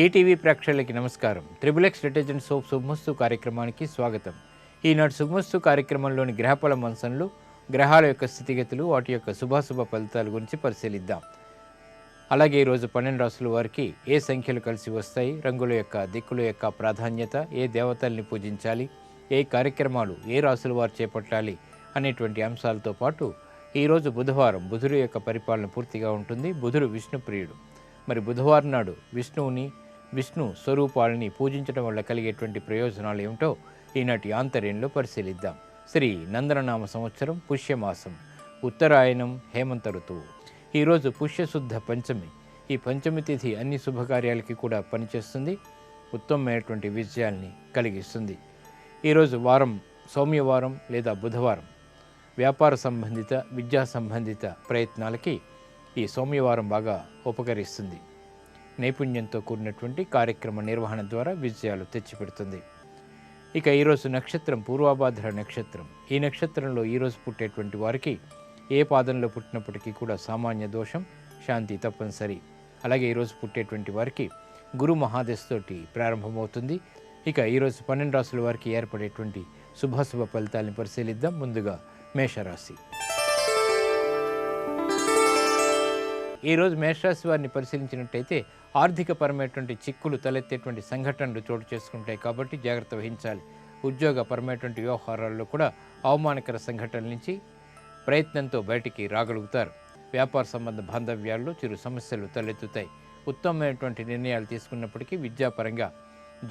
ETV ప్రేక్షకులకి నమస్కారం. Triple detergent soap శుభమస్తు కార్యక్రమానికి స్వాగతం. ఈనాటి శుభమస్తు కార్యక్రమంలోని గ్రహఫల మంచంలో గ్రహాల యొక్క స్థితిగతులు, వాటి యొక్క శుభాశుభ ఫలితాల గురించి పరిశీలిద్దాం. అలాగే ఈరోజు 12 రాసుల వారికి ఏ సంఖ్యలు కలిసి వస్తాయి, రంగుల యొక్క దిక్కుల యొక్క ప్రాధాన్యత, ఏ దేవతల్ని పూజించాలి, ఏ కార్యక్రమాలు ఏ రాసుల వారు చేపట్టాలి అనేటువంటి అంశాలతో పాటు ఈరోజు బుధవారం, బుధుడు యొక్క పరిపాలన పూర్తిగా ఉంటుంది. బుధుడు విష్ణు ప్రియుడు. మరి బుధవారం నాడు విష్ణు స్వరూపాలని పూజించడం వల్ల కలిగేటువంటి ప్రయోజనాలు ఏమిటో ఈనాటి ఆంతర్యంలో పరిశీలిద్దాం. శ్రీ నందననామ సంవత్సరం, పుష్యమాసం, ఉత్తరాయణం, హేమంత ఋతువు. ఈరోజు పుష్యశుద్ధ పంచమి. ఈ పంచమి తిథి అన్ని శుభకార్యాలకి కూడా పనిచేస్తుంది, ఉత్తమమైనటువంటి విజయాల్ని కలిగిస్తుంది. ఈరోజు వారం సౌమ్యవారం లేదా బుధవారం. వ్యాపార సంబంధిత, విద్యా సంబంధిత ప్రయత్నాలకి ఈ సౌమ్యవారం బాగా ఉపకరిస్తుంది. నైపుణ్యంతో కూడినటువంటి కార్యక్రమ నిర్వహణ ద్వారా విజయాలు తెచ్చిపెడుతుంది. ఇక ఈరోజు నక్షత్రం పూర్వాభాద్ర నక్షత్రం. ఈ నక్షత్రంలో ఈరోజు పుట్టేటువంటి వారికి ఏ పాదంలో పుట్టినప్పటికీ కూడా సామాన్య దోషం, శాంతి తప్పనిసరి. అలాగే ఈరోజు పుట్టేటువంటి వారికి గురు మహాదశతోటి ప్రారంభమవుతుంది. ఇక ఈరోజు 12 రాసుల వారికి ఏర్పడేటువంటి శుభాశుభ ఫలితాలను పరిశీలిద్దాం. ముందుగా మేషరాశి. ఈరోజు మేషరాశి వారిని పరిశీలించినట్టయితే ఆర్థికపరమైనటువంటి చిక్కులు తలెత్తేటువంటి సంఘటనలు చోటు చేసుకుంటాయి కాబట్టి జాగ్రత్త వహించాలి. ఉద్యోగపరమైనటువంటి వ్యవహారాల్లో కూడా అవమానకర సంఘటనల నుంచి ప్రయత్నంతో బయటికి రాగలుగుతారు. వ్యాపార సంబంధ బాంధవ్యాల్లో చిరు సమస్యలు తలెత్తుతాయి. ఉత్తమమైనటువంటి నిర్ణయాలు తీసుకున్నప్పటికీ విద్యాపరంగా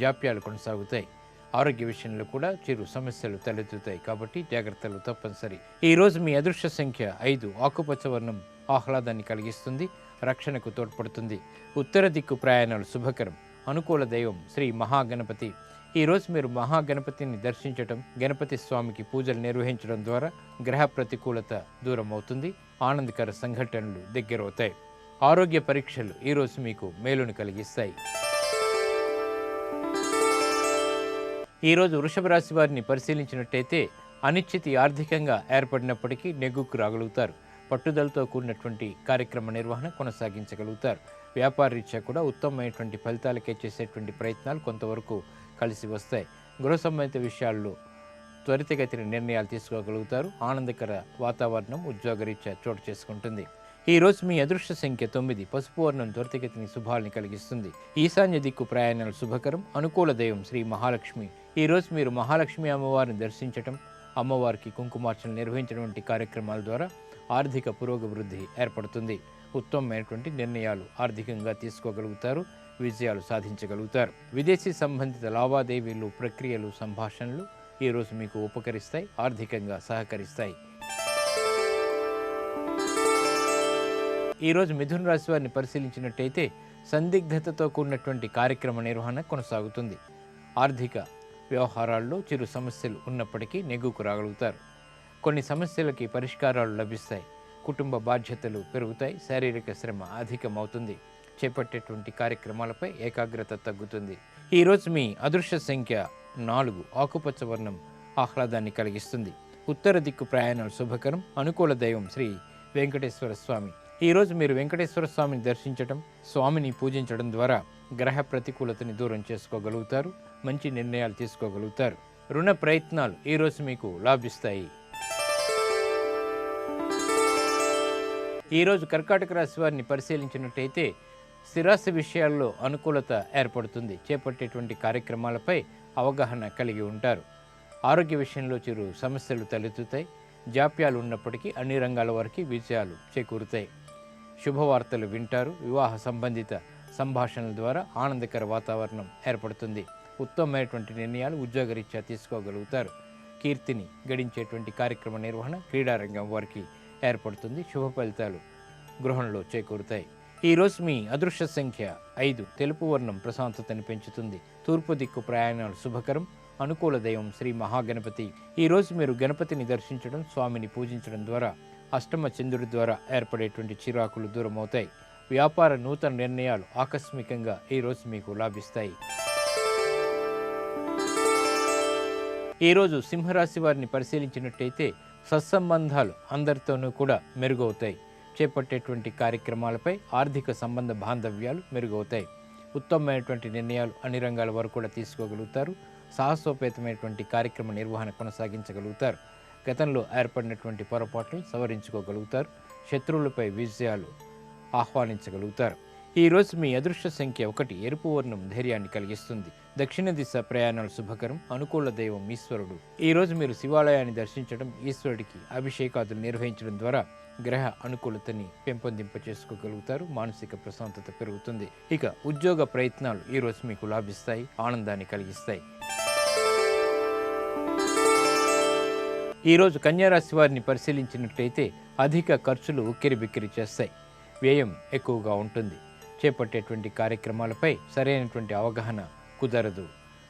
జాప్యాలు కొనసాగుతాయి. ఆరోగ్య విషయంలో కూడా చిరు సమస్యలు తలెత్తుతాయి కాబట్టి జాగ్రత్తలు తప్పనిసరి. ఈరోజు మీ అదృష్ట సంఖ్య 5. ఆకుపచ్చ వర్ణం ఆహ్లాదాన్ని కలిగిస్తుంది, రక్షణకు తోడ్పడుతుంది. ఉత్తర దిక్కు ప్రయాణాలు శుభకరం. అనుకూల దైవం శ్రీ మహాగణపతి. ఈరోజు మీరు మహాగణపతిని దర్శించడం, గణపతి స్వామికి పూజలు నిర్వహించడం ద్వారా గ్రహ ప్రతికూలత దూరం అవుతుంది, ఆనందకర సంఘటనలు దగ్గరవుతాయి. ఆరోగ్య పరీక్షలు ఈరోజు మీకు మేలును కలిగిస్తాయి. ఈరోజు వృషభ రాశి వారిని పరిశీలించినట్టయితే అనిశ్చితి ఆర్థికంగా ఏర్పడినప్పటికీ నెగ్గుకు రాగలుగుతారు. పట్టుదలతో కూడినటువంటి కార్యక్రమ నిర్వహణ కొనసాగించగలుగుతారు. వ్యాపార రీత్యా కూడా ఉత్తమమైనటువంటి ఫలితాలకే చేసేటువంటి ప్రయత్నాలు కొంతవరకు కలిసి వస్తాయి. గృహ సంబంధిత విషయాల్లో త్వరితగతిన నిర్ణయాలు తీసుకోగలుగుతారు. ఆనందకర వాతావరణం ఉద్యోగరీత్యా చోటు చేసుకుంటుంది. ఈరోజు మీ అదృష్ట సంఖ్య 9. పసుపు వర్ణం త్వరితగతిని శుభాల్ని కలిగిస్తుంది. ఈశాన్య దిక్కు ప్రయాణాలు శుభకరం. అనుకూల దైవం శ్రీ మహాలక్ష్మి. ఈరోజు మీరు మహాలక్ష్మి అమ్మవారిని దర్శించటం, అమ్మవారికి కుంకుమార్చన నిర్వహించడం వంటి కార్యక్రమాల ద్వారా ఆర్థిక పురోగవృద్ధి ఏర్పడుతుంది. ఉత్తమమైనటువంటి నిర్ణయాలు ఆర్థికంగా తీసుకోగలుగుతారు, విజయాలు సాధించగలుగుతారు. విదేశీ సంబంధిత లావాదేవీలు, ప్రక్రియలు, సంభాషణలు ఈరోజు మీకు ఉపకరిస్తాయి, ఆర్థికంగా సహకరిస్తాయి. ఈరోజు మిథున రాశి వారిని పరిశీలించినట్టయితే సందిగ్ధతతో కూడినటువంటి కార్యక్రమ నిర్వహణ కొనసాగుతుంది. ఆర్థిక వ్యవహారాల్లో చిరు సమస్యలు ఉన్నప్పటికీ నెగ్గుకు రాగలుగుతారు. కొన్ని సమస్యలకి పరిష్కారాలు లభిస్తాయి. కుటుంబ బాధ్యతలు పెరుగుతాయి, శారీరక శ్రమ అధికమవుతుంది. చేపట్టేటువంటి కార్యక్రమాలపై ఏకాగ్రత తగ్గుతుంది. ఈరోజు మీ అదృష్ట సంఖ్య 4. ఆకుపచ్చ వర్ణం ఆహ్లాదాన్ని కలిగిస్తుంది. ఉత్తర దిక్కు ప్రయాణాలు శుభకరం. అనుకూల దైవం శ్రీ వెంకటేశ్వర స్వామి. ఈరోజు మీరు వెంకటేశ్వర స్వామిని దర్శించడం, స్వామిని పూజించడం ద్వారా గ్రహ ప్రతికూలతని దూరం చేసుకోగలుగుతారు, మంచి నిర్ణయాలు తీసుకోగలుగుతారు. రుణ ప్రయత్నాలు ఈరోజు మీకు లాభిస్తాయి. ఈరోజు కర్కాటక రాశి వారిని పరిశీలించినట్టయితే స్థిరాస్తి విషయాల్లో అనుకూలత ఏర్పడుతుంది. చేపట్టేటువంటి కార్యక్రమాలపై అవగాహన కలిగి ఉంటారు. ఆరోగ్య విషయంలో చిరు సమస్యలు తలెత్తుతాయి. జాప్యాలు ఉన్నప్పటికీ అన్ని రంగాల వారికి విజయాలు చేకూరుతాయి. శుభవార్తలు వింటారు. వివాహ సంబంధిత సంభాషణల ద్వారా ఆనందకర వాతావరణం ఏర్పడుతుంది. ఉత్తమమైనటువంటి నిర్ణయాలు ఉద్యోగరీత్యా తీసుకోగలుగుతారు. కీర్తిని గడించేటువంటి కార్యక్రమ నిర్వహణ క్రీడారంగం వారికి ఏర్పడుతుంది. శుభ ఫలితాలు గృహంలో చేకూరుతాయి. ఈరోజు మీ అదృష్ట సంఖ్య 5. తెలుపు వర్ణం ప్రశాంతతని పెంచుతుంది. తూర్పు దిక్కు ప్రయాణాలు శుభకరం. అనుకూల దైవం శ్రీ మహాగణపతి. ఈరోజు మీరు గణపతిని దర్శించడం, స్వామిని పూజించడం ద్వారా అష్టమ చంద్రుడి ద్వారా ఏర్పడేటువంటి చిరాకులు దూరమవుతాయి. వ్యాపార నూతన నిర్ణయాలు ఆకస్మికంగా ఈరోజు మీకు లాభిస్తాయి. ఈరోజు సింహరాశి వారిని పరిశీలించినట్టయితే సత్సంబంధాలు అందరితోనూ కూడా మెరుగవుతాయి. చేపట్టేటువంటి కార్యక్రమాలపై ఆర్థిక సంబంధ బాంధవ్యాలు మెరుగవుతాయి. ఉత్తమమైనటువంటి నిర్ణయాలు అన్ని రంగాల వరకు కూడా తీసుకోగలుగుతారు. సాహసోపేతమైనటువంటి కార్యక్రమ నిర్వహణ కొనసాగించగలుగుతారు. గతంలో ఏర్పడినటువంటి పొరపాట్లు సవరించుకోగలుగుతారు. శత్రువులపై విజయాలు ఆహ్వానించగలుగుతారు. ఈరోజు మీ అదృష్ట సంఖ్య 1. ఎరుపు వర్ణం ధైర్యాన్ని కలిగిస్తుంది. దక్షిణ దిశ ప్రయాణాలు శుభకరం. అనుకూల దైవం ఈశ్వరుడు. ఈరోజు మీరు శివాలయాన్ని దర్శించడం, ఈశ్వరుడికి అభిషేకాదులు నిర్వహించడం ద్వారా గ్రహ అనుకూలతని పెంపొందింప చేసుకోగలుగుతారు. మానసిక ప్రశాంతత పెరుగుతుంది. ఇక ఉద్యోగ ప్రయత్నాలు ఈరోజు మీకు లాభిస్తాయి, ఆనందాన్ని కలిగిస్తాయి. ఈరోజు కన్యారాశి వారిని పరిశీలించినట్లయితే అధిక ఖర్చులు ఉక్కిరిబిక్కిరి చేస్తాయి. వ్యయం ఎక్కువగా ఉంటుంది. చేపట్టేటువంటి కార్యక్రమాలపై సరైనటువంటి అవగాహన కుదరదు.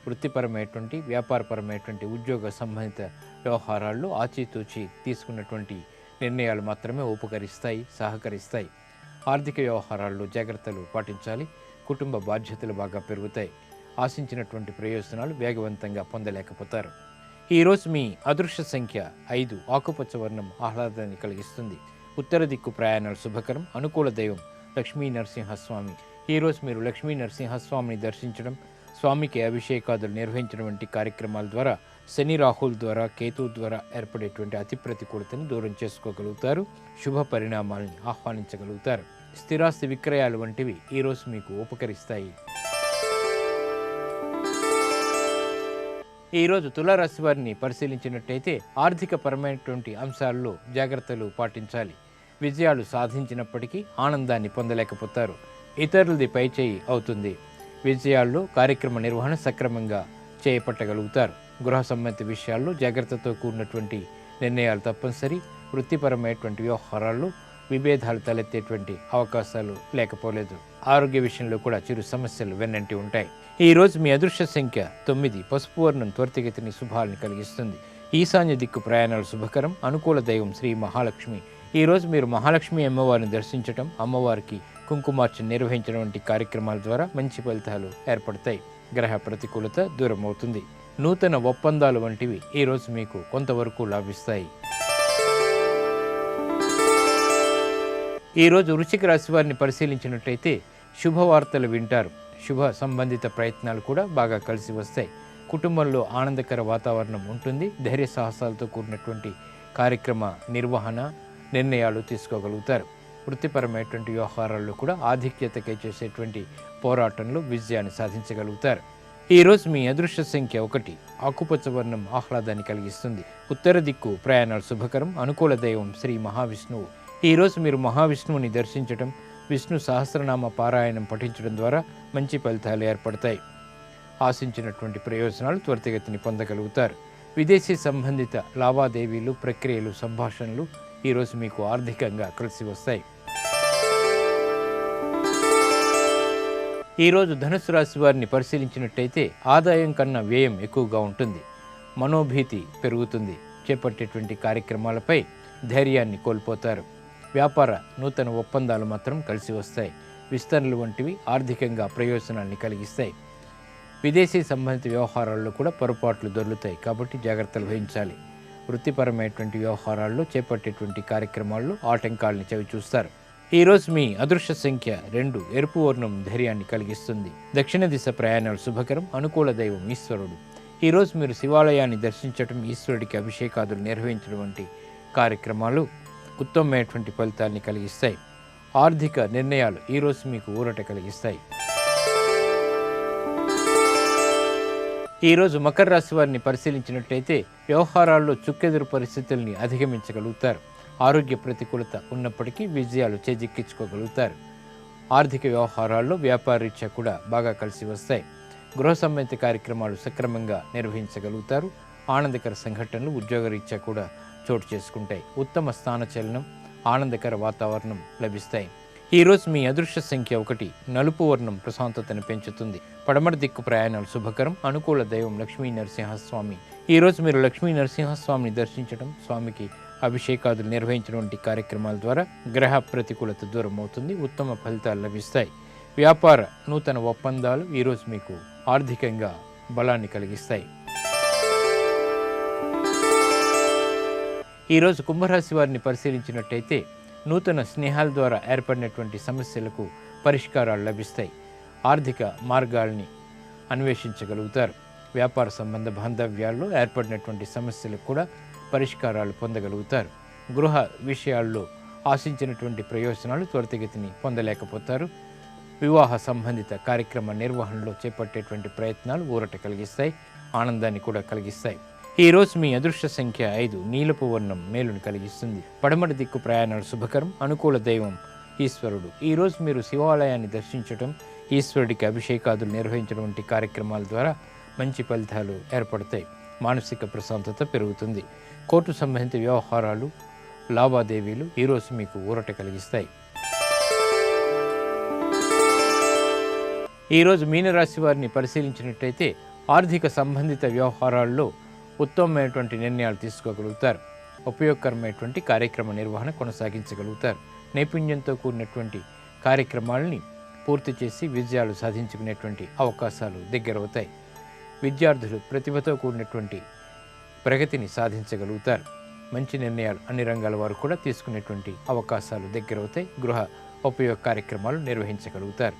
వృత్తిపరమైనటువంటి, వ్యాపారపరమైనటువంటి, ఉద్యోగ సంబంధిత వ్యవహారాల్లో ఆచితూచి తీసుకున్నటువంటి నిర్ణయాలు మాత్రమే ఉపకరిస్తాయి, సహకరిస్తాయి. ఆర్థిక వ్యవహారాల్లో జాగ్రత్తలు పాటించాలి. కుటుంబ బాధ్యతలు బాగా పెరుగుతాయి. ఆశించినటువంటి ప్రయోజనాలు వేగవంతంగా పొందలేకపోతారు. ఈరోజు మీ అదృష్ట సంఖ్య 5. ఆకుపచ్చ వర్ణం ఆహ్లాదాన్ని కలిగిస్తుంది. ఉత్తర దిక్కు ప్రయాణాలు శుభకరం. అనుకూల దైవం లక్ష్మీ నరసింహస్వామి. ఈరోజు మీరు లక్ష్మీ నరసింహస్వామిని దర్శించడం, స్వామికి అభిషేకాదులు నిర్వహించడం వంటి కార్యక్రమాల ద్వారా శని రాహుల ద్వారా, కేతు ద్వారా ఏర్పడేటువంటి అతి ప్రతికూలతను దూరం చేసుకోగలుగుతారు. శుభ పరిణామాలను ఆహ్వానించగలుగుతారు. స్థిరాస్తి విక్రయాలు వంటివి ఈరోజు మీకు ఉపకరిస్తాయి. ఈరోజు తులారాశి వారిని పరిశీలించినట్టయితే ఆర్థిక పరమైనటువంటి అంశాల్లో జాగ్రత్తలు పాటించాలి. విజయాలు సాధించినప్పటికీ ఆనందాన్ని పొందలేకపోతారు. ఇతరులది పైచేయి అవుతుంది. విజయాల్లో కార్యక్రమ నిర్వహణ సక్రమంగా చేపట్టగలుగుతారు. గృహ సంబంధిత విషయాల్లో జాగ్రత్తతో కూడినటువంటి నిర్ణయాలు తప్పనిసరి. వృత్తిపరమైనటువంటి వ్యవహారాల్లో విభేదాలు తలెత్తేటువంటి అవకాశాలు లేకపోలేదు. ఆరోగ్య విషయంలో కూడా చిరు సమస్యలు వెన్నంటి ఉంటాయి. ఈరోజు మీ అదృష్ట సంఖ్య 9. పసుపు వర్ణం త్వరితగతిని శుభాలను కలిగిస్తుంది. ఈశాన్య దిక్కు ప్రయాణాలు శుభకరం. అనుకూల దైవం శ్రీ మహాలక్ష్మి. ఈరోజు మీరు మహాలక్ష్మి అమ్మవారిని దర్శించడం, అమ్మవారికి కుంకుమార్చన నిర్వహించడం వంటి కార్యక్రమాల ద్వారా మంచి ఫలితాలు ఏర్పడతాయి. గ్రహ ప్రతికూలత దూరం అవుతుంది. నూతన ఒప్పందాలు వంటివి ఈరోజు మీకు కొంతవరకు లాభిస్తాయి. ఈరోజు వృశ్చిక రాశి వారిని పరిశీలించినట్టయితే శుభవార్తలు వింటారు. శుభ సంబంధిత ప్రయత్నాలు కూడా బాగా కలిసి వస్తాయి. కుటుంబంలో ఆనందకర వాతావరణం ఉంటుంది. ధైర్య సాహసాలతో కూడినటువంటి కార్యక్రమ నిర్వహణ, నిర్ణయాలు తీసుకోగలుగుతారు. వృత్తిపరమైనటువంటి వ్యవహారాల్లో కూడా ఆధిక్యతకై చేసేటువంటి పోరాటంలో విజయాన్ని సాధించగలుగుతారు. ఈరోజు మీ అదృష్ట సంఖ్య 1. ఆకుపచ్చ వర్ణం ఆహ్లాదాన్ని కలిగిస్తుంది. ఉత్తర దిక్కు ప్రయాణాలు శుభకరం. అనుకూల దైవం శ్రీ మహావిష్ణువు. ఈరోజు మీరు మహావిష్ణువుని దర్శించడం, విష్ణు సహస్రనామ పారాయణం పఠించడం ద్వారా మంచి ఫలితాలు ఏర్పడతాయి. ఆశించినటువంటి ప్రయోజనాలు త్వరితగతిని పొందగలుగుతారు. విదేశీ సంబంధిత లావాదేవీలు, ప్రక్రియలు, సంభాషణలు ఈరోజు మీకు ఆర్థికంగా కలిసి వస్తాయి. ఈరోజు ధనుసు రాశి వారిని పరిశీలించినట్టయితే ఆదాయం కన్నా వ్యయం ఎక్కువగా ఉంటుంది. మనోభీతి పెరుగుతుంది. చేపట్టేటువంటి కార్యక్రమాలపై ధైర్యాన్ని కోల్పోతారు. వ్యాపార నూతన ఒప్పందాలు మాత్రం కలిసి వస్తాయి. విస్తరణలు వంటివి ఆర్థికంగా ప్రయోజనాన్ని కలిగిస్తాయి. విదేశీ సంబంధిత వ్యవహారాల్లో కూడా పొరపాట్లు దొర్లుతాయి కాబట్టి జాగ్రత్తలు వహించాలి. వృత్తిపరమైనటువంటి వ్యవహారాల్లో చేపట్టేటువంటి కార్యక్రమాల్లో ఆటంకాలను చవిచూస్తారు. ఈరోజు మీ అదృష్ట సంఖ్య 2. ఎరుపు వర్ణం ధైర్యాన్ని కలిగిస్తుంది. దక్షిణ దిశ ప్రయాణాలు శుభకరం. అనుకూల దైవం ఈశ్వరుడు. ఈరోజు మీరు శివాలయాన్ని దర్శించడం, ఈశ్వరుడికి అభిషేకాదులు నిర్వహించడం వంటి కార్యక్రమాలు ఉత్తమమైనటువంటి ఫలితాన్ని కలిగిస్తాయి. ఆర్థిక నిర్ణయాలు ఈరోజు మీకు ఊరట కలిగిస్తాయి. ఈరోజు మకర రాశి వారిని పరిశీలించినట్లయితే వ్యవహారాల్లో చుక్కెదురు పరిస్థితుల్ని అధిగమించగలుగుతారు. ఆరోగ్య ప్రతికూలత ఉన్నప్పటికీ విజయాలు చేజిక్కించుకోగలుగుతారు. ఆర్థిక వ్యవహారాల్లో వ్యాపారరీత్యా కూడా బాగా కలిసి వస్తాయి. గృహ సంబంధిత కార్యక్రమాలు సక్రమంగా నిర్వహించగలుగుతారు. ఆనందకర సంఘటనలు ఉద్యోగరీత్యా కూడా చోటు చేసుకుంటాయి. ఉత్తమ స్థానచలనం, ఆనందకర వాతావరణం లభిస్తాయి. ఈరోజు మీ అదృష్ట సంఖ్య 1. నలుపు వర్ణం ప్రశాంతతను పెంచుతుంది. పడమర దిక్కు ప్రయాణాలు శుభకరం. అనుకూల దైవం లక్ష్మీ నరసింహస్వామి. ఈరోజు మీరు లక్ష్మీ నరసింహస్వామిని దర్శించడం, స్వామికి అభిషేకాదులు నిర్వహించడం వంటి కార్యక్రమాల ద్వారా గ్రహ ప్రతికూలత దూరం అవుతుంది. ఉత్తమ ఫలితాలు లభిస్తాయి. వ్యాపార నూతన ఒప్పందాలు ఈరోజు మీకు ఆర్థికంగా బలాన్ని కలిగిస్తాయి. ఈరోజు కుంభరాశి వారిని పరిశీలించినట్టయితే నూతన స్నేహాల ద్వారా ఏర్పడినటువంటి సమస్యలకు పరిష్కారాలు లభిస్తాయి. ఆర్థిక మార్గాల్ని అన్వేషించగలుగుతారు. వ్యాపార సంబంధ బాంధవ్యాల్లో ఏర్పడినటువంటి సమస్యలకు కూడా పరిష్కారాలు పొందగలుగుతారు. గృహ విషయాల్లో ఆశించినటువంటి ప్రయోజనాలు త్వరితగతిని పొందలేకపోతారు. వివాహ సంబంధిత కార్యక్రమ నిర్వహణలో చేపట్టేటువంటి ప్రయత్నాలు ఊరట కలిగిస్తాయి, ఆనందాన్ని కూడా కలిగిస్తాయి. ఈ రోజు మీ అదృష్ట సంఖ్య 5, నీలపు వర్ణం మేలును కలిగిస్తుంది. పడమటి దిక్కు ప్రయాణాలు శుభకరం. అనుకూల దైవం ఈశ్వరుడు. ఈ రోజు మీరు శివాలయాన్ని దర్శించడం, ఈశ్వరుడికి అభిషేకాదులు నిర్వహించడం వంటి కార్యక్రమాల ద్వారా మంచి ఫలితాలు ఏర్పడతాయి. మానసిక ప్రశాంతత పెరుగుతుంది. కోర్టు సంబంధిత వ్యవహారాలు, లావాదేవీలు ఈరోజు మీకు ఊరట కలిగిస్తాయి. ఈరోజు మీనరాశి వారిని పరిశీలించినట్టయితే ఆర్థిక సంబంధిత వ్యవహారాల్లో ఉత్తమమైనటువంటి నిర్ణయాలు తీసుకోగలుగుతారు. ఉపయోగకరమైనటువంటి కార్యక్రమ నిర్వహణ కొనసాగించగలుగుతారు. నైపుణ్యంతో కూడినటువంటి కార్యక్రమాలని పూర్తి చేసి విజయాలు సాధించుకునేటువంటి అవకాశాలు దగ్గరవుతాయి. విద్యార్థులు ప్రతిభతో కూడినటువంటి ప్రగతిని సాధించగలుగుతారు. మంచి నిర్ణయాలు అన్ని రంగాల వారు కూడా తీసుకునేటువంటి అవకాశాలు దగ్గరవుతాయి. గృహ ఉపయోగ కార్యక్రమాలు నిర్వహించగలుగుతారు.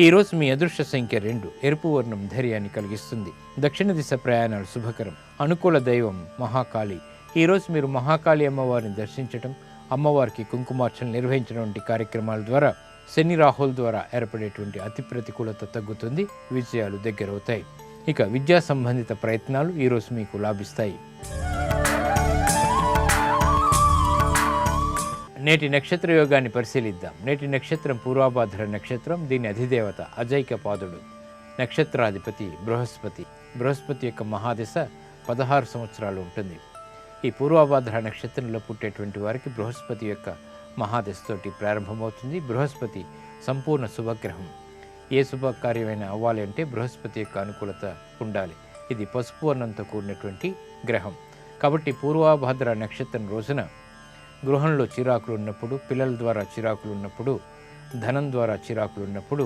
ఈరోజు మీ అదృష్ట సంఖ్య 2, ఎరుపు వర్ణం ధైర్యాన్ని కలిగిస్తుంది. దక్షిణ దిశ ప్రయాణాలు శుభకరం. అనుకూల దైవం మహాకాళి. ఈరోజు మీరు మహాకాళి అమ్మవారిని దర్శించడం, అమ్మవారికి కుంకుమార్చన నిర్వహించడం వంటి కార్యక్రమాల ద్వారా శని రాహుల ద్వారా ఏర్పడేటువంటి అతి ప్రతికూలత తగ్గుతుంది. విజయాలు దగ్గరవుతాయి. ఇక విద్యా సంబంధిత ప్రయత్నాలు ఈరోజు మీకు లాభిస్తాయి. నేటి నక్షత్ర యోగాన్ని పరిశీలిద్దాం. నేటి నక్షత్రం పూర్వాభాద్ర నక్షత్రం. దీని అధిదేవత అజైకపాదుడు. నక్షత్రాధిపతి బృహస్పతి. బృహస్పతి యొక్క మహాదశ 16 సంవత్సరాలు ఉంటుంది. ఈ పూర్వాభాద్ర నక్షత్రంలో పుట్టేటువంటి వారికి బృహస్పతి యొక్క మహాదశతోటి ప్రారంభమవుతుంది. బృహస్పతి సంపూర్ణ శుభగ్రహం. ఏ శుభకార్యమైనా అవ్వాలి అంటే బృహస్పతి యొక్క అనుకూలత ఉండాలి. ఇది పసుపు వర్ణంతో కూడినటువంటి గ్రహం. కాబట్టి పూర్వాభాద్ర నక్షత్రం రోజున గృహంలో చిరాకులు ఉన్నప్పుడు, పిల్లల ద్వారా చిరాకులు ఉన్నప్పుడు, ధనం ద్వారా చిరాకులు ఉన్నప్పుడు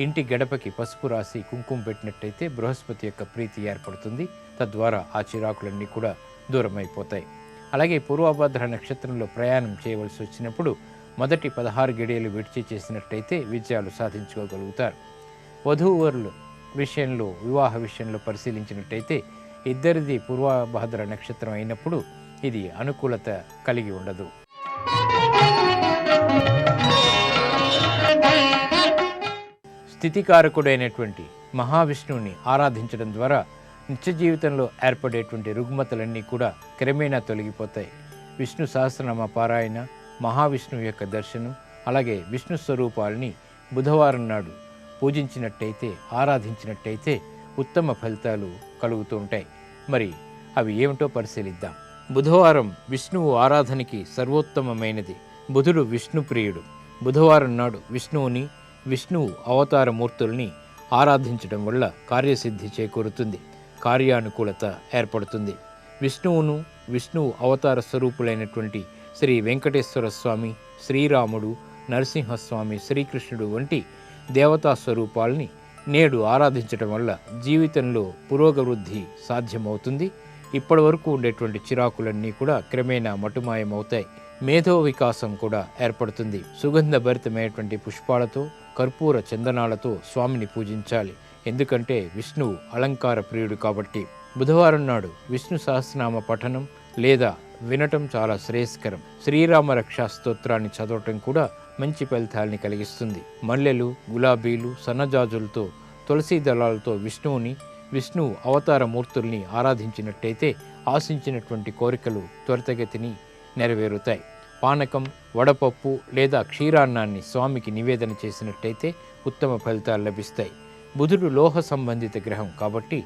ఇంటి గడపకి పసుపు రాసి కుంకుమ పెట్టినట్టయితే బృహస్పతి యొక్క ప్రీతి ఏర్పడుతుంది. తద్వారా ఆ చిరాకులన్నీ కూడా దూరమైపోతాయి. అలాగే పూర్వాభాద్ర నక్షత్రంలో ప్రయాణం చేయవలసి వచ్చినప్పుడు మొదటి 16 గడియలు విడిచి చేసినట్టయితే విజయాలు సాధించుకోగలుగుతారు. వధూవరుల విషయంలో, వివాహ విషయంలో పరిశీలించినట్టయితే ఇద్దరిది పూర్వాభాద్ర నక్షత్రం అయినప్పుడు ఇది అనుకూలత కలిగి ఉండదు. స్థితికారకుడైనటువంటి మహావిష్ణువుని ఆరాధించడం ద్వారా నిత్య జీవితంలో ఏర్పడేటువంటి రుగ్మతలన్నీ కూడా క్రమేణా తొలగిపోతాయి. విష్ణు సహస్రనామ పారాయణ, మహావిష్ణువు యొక్క దర్శనం, అలాగే విష్ణు స్వరూపాలని బుధవారం నాడు పూజించినట్టయితే, ఆరాధించినట్టయితే ఉత్తమ ఫలితాలు కలుగుతూ ఉంటాయి. మరి అవి ఏమిటో పరిశీలిద్దాం. బుధవారం విష్ణువు ఆరాధనకి సర్వోత్తమమైనది. బుధుడు విష్ణుప్రియుడు. బుధవారం నాడు విష్ణువు అవతార మూర్తుల్ని ఆరాధించడం వల్ల కార్యసిద్ధి చేకూరుతుంది, కార్యానుకూలత ఏర్పడుతుంది. విష్ణువు అవతార స్వరూపులైనటువంటి శ్రీ వెంకటేశ్వర స్వామి, శ్రీరాముడు, నరసింహస్వామి, శ్రీకృష్ణుడు వంటి దేవతా స్వరూపాలని నేడు ఆరాధించడం వల్ల జీవితంలో పురోగవృద్ధి సాధ్యమవుతుంది. ఇప్పటి వరకు ఉండేటువంటి చిరాకులన్నీ కూడా క్రమేణా మటుమాయమవుతాయి. మేధో వికాసం కూడా ఏర్పడుతుంది. సుగంధభరితమైనటువంటి పుష్పాలతో, కర్పూర చందనాలతో స్వామిని పూజించాలి. ఎందుకంటే విష్ణువు అలంకార ప్రియుడు కాబట్టి. బుధవారం నాడు విష్ణు సహస్రనామ పఠనం లేదా వినటం చాలా శ్రేయస్కరం. శ్రీరామ రక్షా స్తోత్రాన్ని చదవటం కూడా మంచి ఫలితాల్ని కలిగిస్తుంది. మల్లెలు, గులాబీలు, సన్నజాజులతో, తులసి దళాలతో విష్ణువు అవతార మూర్తుల్ని ఆరాధించినట్టయితే ఆశించినటువంటి కోరికలు త్వరితగతిని నెరవేరుతాయి. పానకం, వడపప్పు లేదా క్షీరాన్నాన్ని స్వామికి నివేదన చేసినట్టయితే ఉత్తమ ఫలితాలు లభిస్తాయి. బుధుడు లోహ సంబంధిత గ్రహం కాబట్టి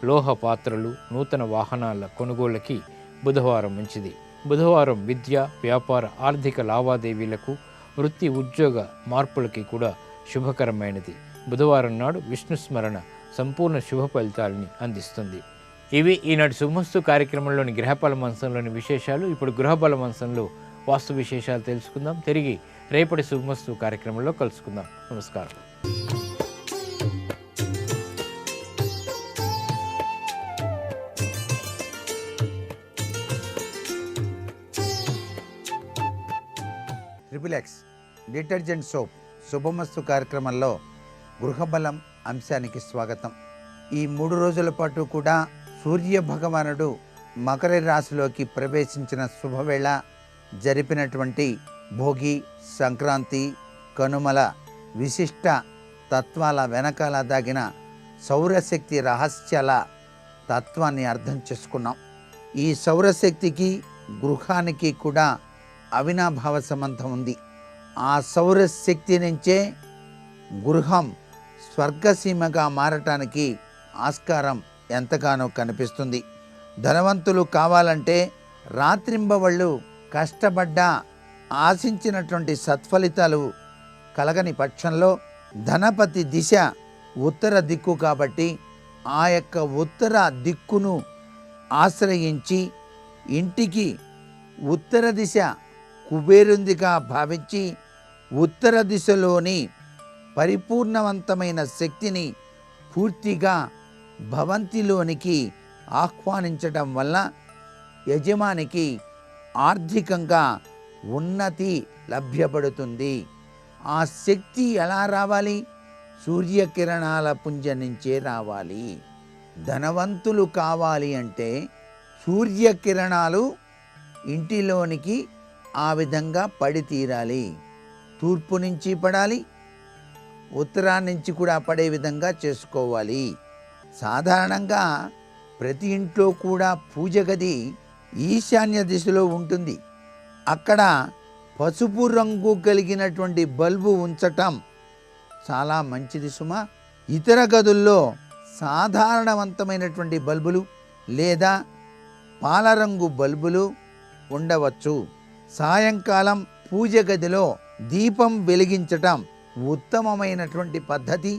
లోహ పాత్రలు, నూతన వాహనాల కొనుగోళ్లకి బుధవారం మంచిది. బుధవారం విద్య, వ్యాపార, ఆర్థిక లావాదేవీలకు, వృత్తి, ఉద్యోగ మార్పులకి కూడా శుభకరమైనది. బుధవారం నాడు విష్ణు స్మరణ సంపూర్ణ శుభ ఫలితాలని అందిస్తుంది. ఇవి ఈనాటి శుభమస్తు కార్యక్రమంలోని గ్రహబల మంచంలోని విశేషాలు. ఇప్పుడు గృహబల మంచంలో వాస్తు విశేషాలు తెలుసుకుందాం. తిరిగి రేపటి శుభమస్తు కార్యక్రమంలో కలుసుకుందాం. నమస్కారం. ట్రిపుల్ ఎక్స్ డిటర్జెంట్ సోప్ శుభమస్తు కార్యక్రమంలో గృహబలం అంశానికి స్వాగతం. ఈ 3 రోజుల పాటు కూడా సూర్య భగవానుడు మకర రాశిలోకి ప్రవేశించిన శుభవేళ జరిపినటువంటి భోగి, సంక్రాంతి, కనుమల విశిష్ట తత్వాల వెనకాల దాగిన సౌరశక్తి రహస్యాల తత్వాన్ని అర్థం చేసుకున్నాం. ఈ సౌరశక్తికి గృహానికి కూడా అవినాభావ సంబంధం ఉంది. ఆ సౌరశక్తి నుంచే గృహం స్వర్గసీమగా మారటానికి ఆస్కారం ఎంతగానో కనిపిస్తుంది. ధనవంతులు కావాలంటే రాత్రింబవళ్ళు కష్టపడ్డా ఆశించినటువంటి సత్ఫలితాలు కలగని పక్షంలో ధనపతి దిశ ఉత్తర దిక్కు కాబట్టి ఆ యొక్క ఉత్తర దిక్కును ఆశ్రయించి ఇంటికి ఉత్తర దిశ కుబేరుందిగా భావించి ఉత్తర దిశలోని పరిపూర్ణవంతమైన శక్తిని పూర్తిగా భవంతిలోనికి ఆహ్వానించడం వల్ల యజమానికి ఆర్థికంగా ఉన్నతి లభ్యపడుతుంది. ఆ శక్తి ఎలా రావాలి? సూర్యకిరణాల పుంజ నుంచే రావాలి. ధనవంతులు కావాలి అంటే సూర్యకిరణాలు ఇంటిలోనికి ఆ విధంగా పడి తీరాలి. తూర్పు నుంచి పడాలి, ఉత్తరాన్ని నుంచి కూడా పడే విధంగా చేసుకోవాలి. సాధారణంగా ప్రతి ఇంట్లో కూడా పూజ గది ఈశాన్య దిశలో ఉంటుంది. అక్కడ పసుపు రంగు కలిగినటువంటి బల్బు ఉంచటం చాలా మంచిది సుమా. ఇతర గదుల్లో సాధారణవంతమైనటువంటి బల్బులు లేదా పాలరంగు బల్బులు ఉండవచ్చు. సాయంకాలం పూజ గదిలో దీపం వెలిగించటం ఉత్తమమైనటువంటి పద్ధతి.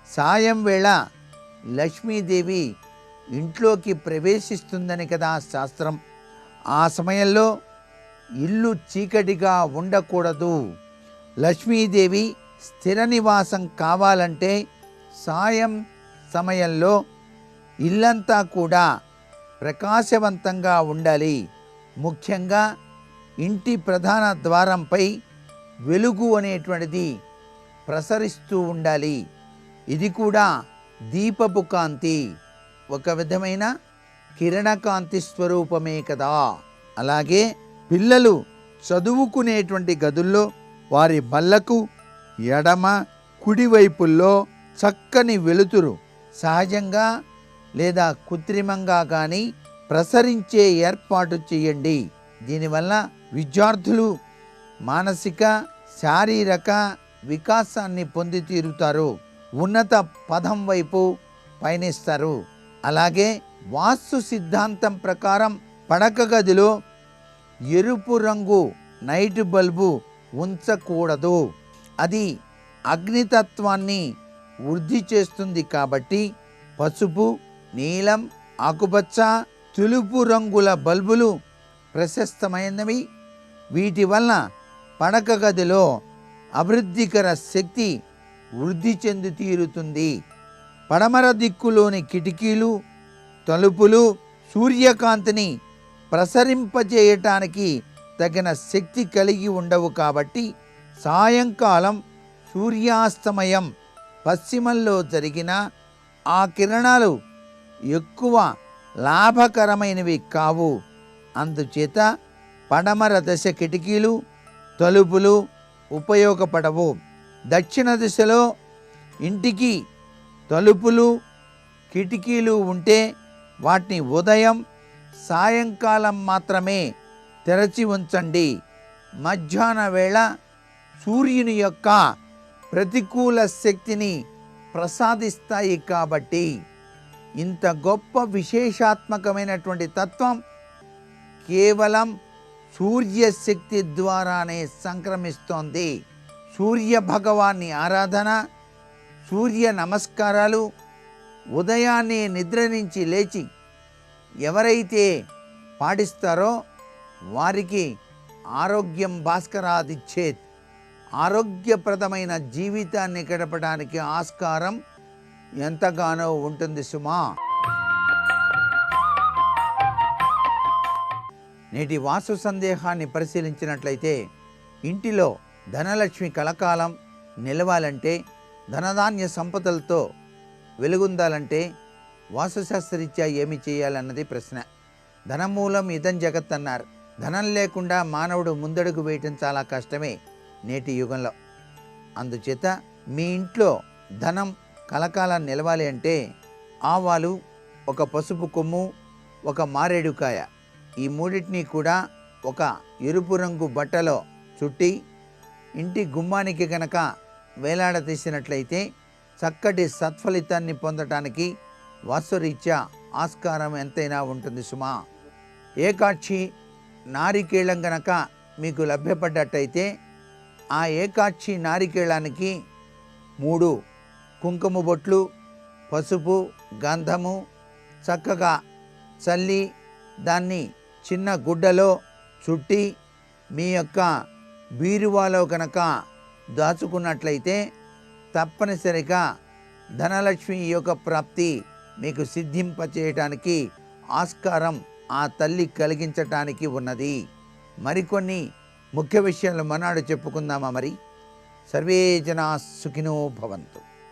సాయం వేళ లక్ష్మీదేవి ఇంట్లోకి ప్రవేశిస్తుందని కదా శాస్త్రం. ఆ సమయంలో ఇల్లు చీకటిగా ఉండకూడదు. లక్ష్మీదేవి స్థిర నివాసం కావాలంటే సాయం సమయంలో ఇల్లంతా కూడా ప్రకాశవంతంగా ఉండాలి. ముఖ్యంగా ఇంటి ప్రధాన ద్వారంపై వెలుగు అనేటువంటిది ప్రసరిస్తూ ఉండాలి. ఇది కూడా దీపపు కాంతి, ఒక విధమైన కిరణకాంతి స్వరూపమే కదా. అలాగే పిల్లలు చదువుకునేటువంటి గదుల్లో వారి బల్లకు ఎడమ కుడివైపుల్లో చక్కని వెలుతురు సహజంగా లేదా కృత్రిమంగా కానీ ప్రసరించే ఏర్పాటు చేయండి. దీనివల్ల విద్యార్థులు మానసిక శారీరక వికాసాన్ని పొంది తీరుతారు, ఉన్నత పదం వైపు పయనిస్తారు. అలాగే వాస్తు సిద్ధాంతం ప్రకారం పడక గదిలో ఎరుపు రంగు నైట్ బల్బు ఉంచకూడదు. అది అగ్నితత్వాన్ని వృద్ధి చేస్తుంది కాబట్టి పసుపు, నీలం, ఆకుపచ్చ, తెలుపు రంగుల బల్బులు ప్రశస్తమైనవి. వీటి వలన పడక గదిలో అభివృద్ధికర శక్తి వృద్ధి చెంది తీరుతుంది. పడమర దిక్కులోని కిటికీలు, తలుపులు సూర్యకాంతిని ప్రసరింపజేయటానికి తగిన శక్తి కలిగి ఉండవు కాబట్టి సాయంకాలం సూర్యాస్తమయం పశ్చిమంలో జరిగిన ఆ కిరణాలు ఎక్కువ లాభకరమైనవి కావు. అందుచేత పడమర దశ కిటికీలు, తలుపులు ఉపయోగపడవు. దక్షిణ దిశలో ఇంటికి తలుపులు, కిటికీలు ఉంటే వాటిని ఉదయం, సాయంకాలం మాత్రమే తెరచి ఉంచండి. మధ్యాహ్న వేళ సూర్యుని యొక్క ప్రతికూల శక్తిని ప్రసాదిస్తాయి కాబట్టి ఇంత గొప్ప విశేషాత్మకమైనటువంటి తత్వం కేవలం సూర్యశక్తి ద్వారానే సంక్రమిస్తోంది. సూర్య భగవాన్ని ఆరాధన, సూర్య నమస్కారాలు ఉదయాన్నే నిద్ర నుంచి లేచి ఎవరైతే పాటిస్తారో వారికి ఆరోగ్యం భాస్కరాదిచ్చేత్, ఆరోగ్యప్రదమైన జీవితాన్ని గడపడానికి ఆస్కారం ఎంతగానో ఉంటుంది సుమా. నేటి వాస్తు సందేహాన్ని పరిశీలించినట్లయితే ఇంటిలో ధనలక్ష్మి కలకాలం నిలవాలంటే ధనధాన్య సంపదలతో వెలుగొందాలంటే వాస్తుశాస్త్రరీత్యా ఏమి చేయాలన్నది ప్రశ్న. ధనమూలం ఇదం జగత్ అన్నారు. ధనం లేకుండా మానవుడు ముందడుగు వేయటం చాలా కష్టమే నేటి యుగంలో. అందుచేత మీ ఇంట్లో ధనం కలకాలం నిలవాలి అంటే ఆవాలు, ఒక పసుపు కొమ్ము, ఒక మారేడుకాయ, ఈ మూడింటిని కూడా ఒక ఎరుపు రంగు బట్టలో చుట్టి ఇంటి గుమ్మానికి కనుక వేలాడదీసినట్లయితే చక్కటి సత్ఫలితాన్ని పొందటానికి వాస్తురీత్యా ఆస్కారం ఎంతైనా ఉంటుంది సుమా. ఏకాక్షి నారికేళం గనక మీకు లభ్యపడ్డట్టయితే ఆ ఏకాక్షి నారికేళానికి 3 కుంకుమ బొట్లు, పసుపు, గంధము చక్కగా చల్లి దాన్ని చిన్న గుడ్డలో చుట్టి మీ యొక్క బీరువాలో కనుక దాచుకున్నట్లయితే తప్పనిసరిగా ధనలక్ష్మి యొక్క ప్రాప్తి మీకు సిద్ధింపచేయటానికి ఆస్కారం ఆ తల్లి కలిగించటానికి ఉన్నది. మరికొన్ని ముఖ్య విషయాలు మనాడు చెప్పుకుందామా మరి. సర్వే జనా సుఖినో భవంతు.